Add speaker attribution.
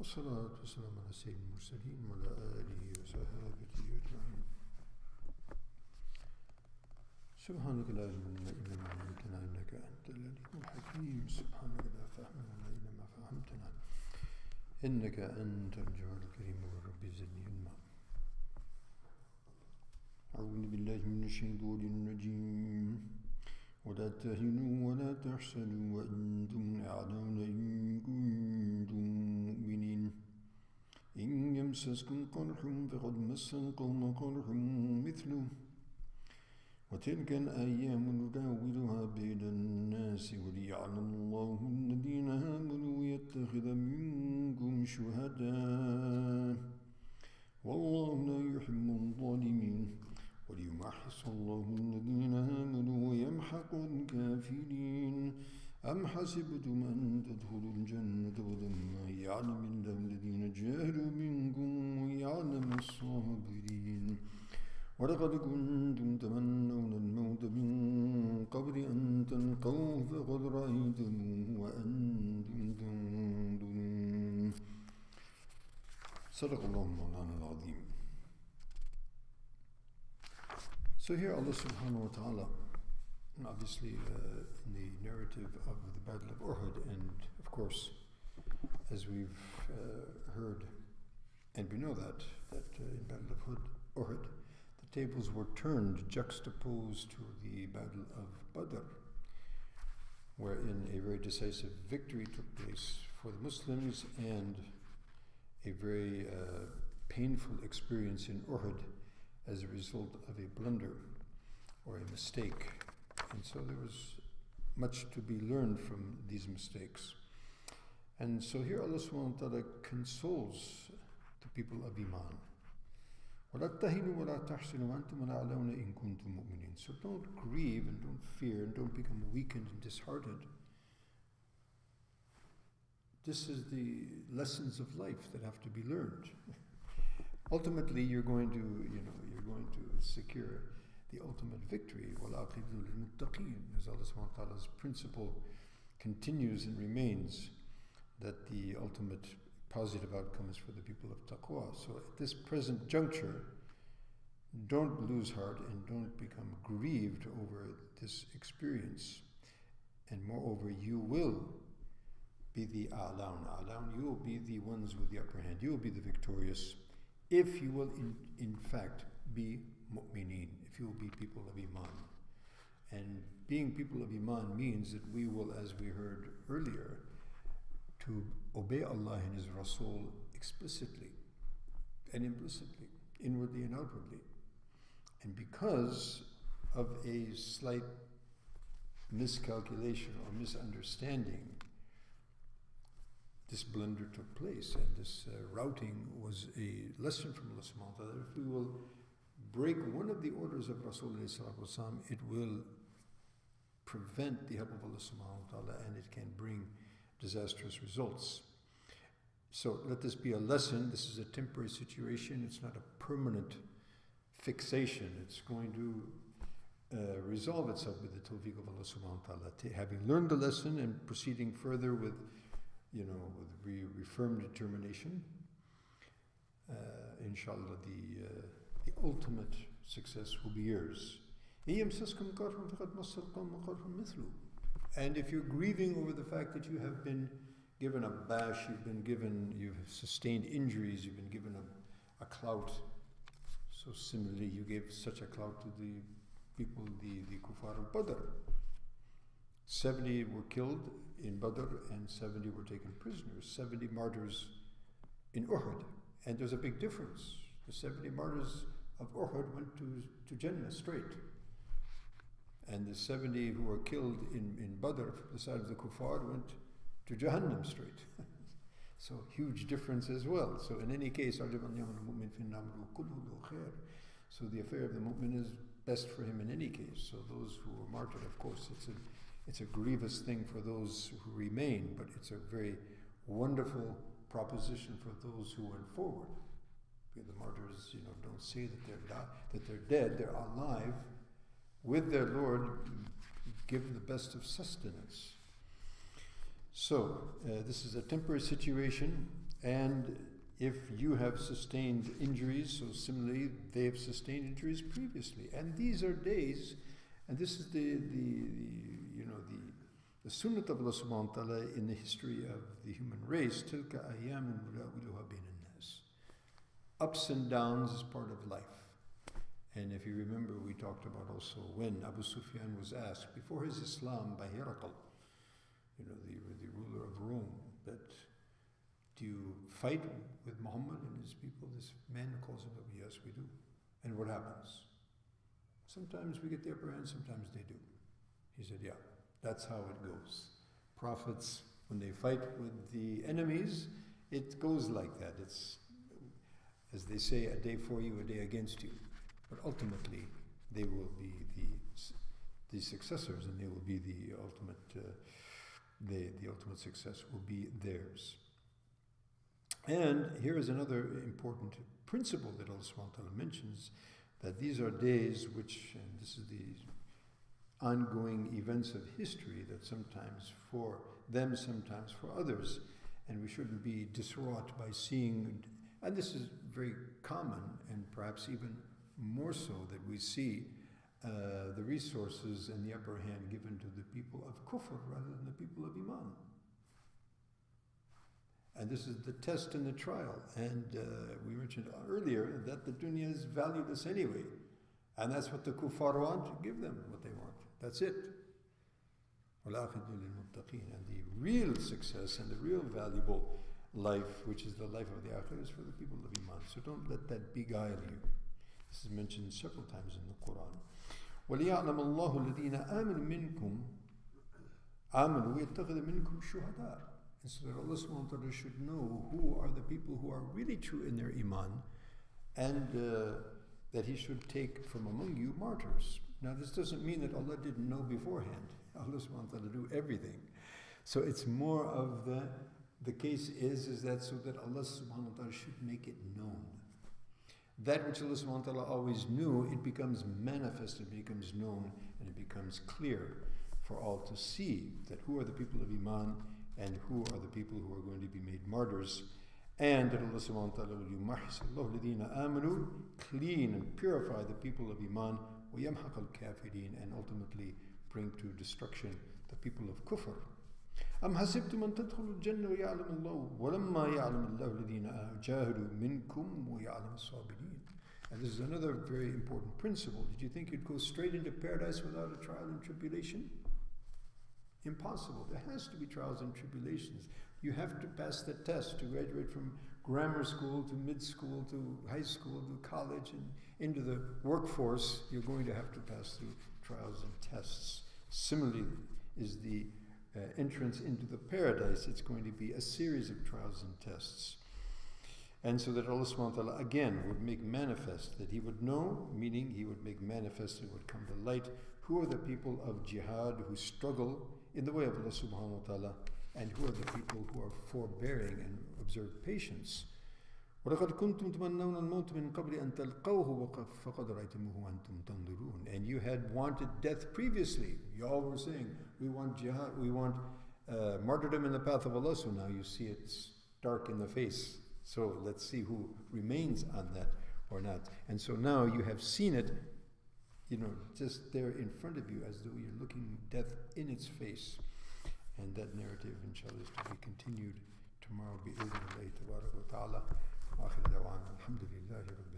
Speaker 1: والصلاة والسلام على سيد المرسلين وعلى آله وصحابته أجمعين. سبحانك لا علم لنا إلا ما علمتنا إنك أنت العليم الحكيم. سبحانك لا فهم لنا إلا ما فهمتنا إنك أنت الجواد الكريم. والرب زدني علما. أعوذ بالله من الشيطان الرجيم. ولا تهنوا ولا تحزنوا وأنتم الأعلون إن كنتم مؤمنين. إن يمسسكم قرح فقد مس القوم قرح مثله وتلك الأيام نداولها بين الناس وليعلم الله الذين آمنوا ويتخذ منكم شهداء والله لا يحب الظالمين وليمحص الله الذين آمنوا ويمحق الكافرين. أم حسبتم أن تدخلوا الجنة ولما يعلم الله الذين جاهدوا منكم ويعلم الصابرين. ولقد كنتم تمنون الموت من قبل أن تلقوه فقد رأيتموه وأنتم تنظرون. صدق الله مولانا العظيم. So here Allah subhanahu wa ta'ala, obviously in the narrative of the Battle of Uhud, and of course as we've heard, and we know that in Battle of Uhud, the tables were turned, juxtaposed to the Battle of Badr, wherein a very decisive victory took place for the Muslims and a very painful experience in Uhud as a result of a blunder or a mistake. And so there was much to be learned from these mistakes. And so here Allah subhanahu wa ta'ala consoles the people of Iman. وَلَا تَهِنُوا وَلَا تَحْزَنُوا وَأَنْتُمُ الْأَعْلَوْنَ إِن كُنتُم مُؤْمِنِينَ. So don't grieve and don't fear and don't become weakened and disheartened. This is the lessons of life that have to be learned. Ultimately, you're going to secure the ultimate victory. وَالْعَاقِبَةُ لِلْمُتَّقِينَ. As Allah subhanahu wa ta'ala's principle continues and remains, that the ultimate positive outcome is for the people of taqwa. So at this present juncture, don't lose heart and don't become grieved over this experience. And moreover, you will be the a'laun. You will be the ones with the upper hand. You will be the victorious if you will in fact be mu'mineen, if you will be people of Iman. And being people of Iman means that we will, as we heard earlier, to obey Allah and His Rasul explicitly and implicitly, inwardly and outwardly. And because of a slight miscalculation or misunderstanding, this blunder took place, and this routing was a lesson from Allah subhanahu wa ta'ala. If we will break one of the orders of Rasulullah sallallahu alaihi wasallam, it will prevent the help of Allah subhanahu wa ta'ala, and it can bring disastrous results. So let this be a lesson. This is a temporary situation. It's not a permanent fixation. It's going to resolve itself with the tawfiq of Allah subhanahu wa ta'ala. Having learned the lesson and proceeding further with firm determination, inshallah, the ultimate success will be yours. And if you're grieving over the fact that you have been given a bash, you've sustained injuries, you've been given a clout, so similarly you gave such a clout to the people, the kuffar of Badr. 70 were killed in Badr and 70 were taken prisoners. 70 martyrs in Uhud. And there's a big difference. The 70 martyrs of Uhud went to Jannah straight. And the 70 who were killed in Badr from the side of the kuffar went to Jahannam straight. So huge difference as well. So in any case, so the affair of the mu'min is best for him in any case. So those who were martyred, of course, it's a grievous thing for those who remain, but it's a very wonderful proposition for those who went forward. The martyrs, don't say that they're dead. They're alive with their Lord, given the best of sustenance. So this is a temporary situation, And if you have sustained injuries, so similarly they have sustained injuries previously. And these are days, and this is the sunnah of Allah subhanahu wa ta'ala in the history of the human race. تِلْكَ أَيَّامٌ نُدَاوِلُهَا بَيْنَ النَّاسِ. Ups and downs is part of life. And if you remember, we talked about also when Abu Sufyan was asked before his Islam by Herakl, the ruler of Rome, that do you fight with Muhammad and his people? This man calls him up, yes, we do. And what happens? Sometimes we get the upper hand, sometimes they do. He said, yeah, that's how it goes. Prophets, when they fight with the enemies, it goes like that. It's, as they say, a day for you, a day against you. But ultimately, they will be the successors, and they will be the ultimate success will be theirs. And here is another important principle that Allah subhanahu wa ta'ala mentions, that these are days which, and this is the ongoing events of history, that sometimes for them, sometimes for others, and we shouldn't be distraught by seeing, and this is very common, and perhaps even more so, that we see the resources and the upper hand given to the people of kufr rather than the people of iman. And this is the test and the trial. And we mentioned earlier that the dunya is valueless anyway. And that's what the kuffar want, give them what they want. That's it. And the real success and the real valuable life, which is the life of the akhirah, is for the people of iman. So don't let that beguile you. This is mentioned several times in the Quran. وَلِيَعْلَمَ اللَّهُ الَّذِينَ آمَنُوا مِنْكُمْ آمَنُوا وَيَتَّخِذَ مِنْكُمْ شُهَدَاءَ. And so that Allah subhanahu wa ta'ala should know who are the people who are really true in their iman, and that He should take from among you martyrs. Now this doesn't mean that Allah didn't know beforehand. Allah subhanahu wa ta'ala do everything. So it's more of the case is that so that Allah subhanahu wa ta'ala should make it known. That which Allah subhanahu wa ta'ala always knew, it becomes manifest, it becomes known, and it becomes clear for all to see that who are the people of iman and who are the people who are going to be made martyrs, and that Allah subhanahu wa ta'ala will yumahhis Allahu alladhina amanu, clean and purify the people of iman, wa yamhaq al-kafirin, and ultimately bring to destruction the people of kufr. أم حسبتم أن تدخلوا الجنة ويعلم الله ولما يعلم الله الذين جاهدوا منكم ويعلم الصابرين. And this is another very important principle. Did you think you'd go straight into paradise without a trial and tribulation? Impossible. There has to be trials and tribulations. You have to pass the test to graduate from grammar school to mid-school to high school to college and into the workforce. You're going to have to pass through trials and tests. Similarly is the entrance into the paradise. It's going to be a series of trials and tests. And so that Allah subhanahu wa ta'ala again would make manifest, that He would know, meaning He would make manifest, it would come to light, who are the people of jihad who struggle in the way of Allah subhanahu wa ta'ala, and who are the people who are forbearing and observe patience. وَلَقَدْ كُنْتُمْ تَمَنَّوْنَ الْمَوْتَ مِنْ قَبْلِ أَنْ تَلْقَوْهُ فَقَدْ رَأَيْتُمُوهُ وَأَنْتُمْ تَنْظُرُونَ. And you had wanted death previously. You all were saying, we want jihad, we want martyrdom in the path of Allah. So now you see it's dark in the face. So let's see who remains on that or not. And so now you have seen it, just there in front of you, as though you're looking death in its face. And that narrative, inshallah, is to be continued tomorrow. بإذن الله تبارك وتعالى. آخر دعوانا الحمد لله رب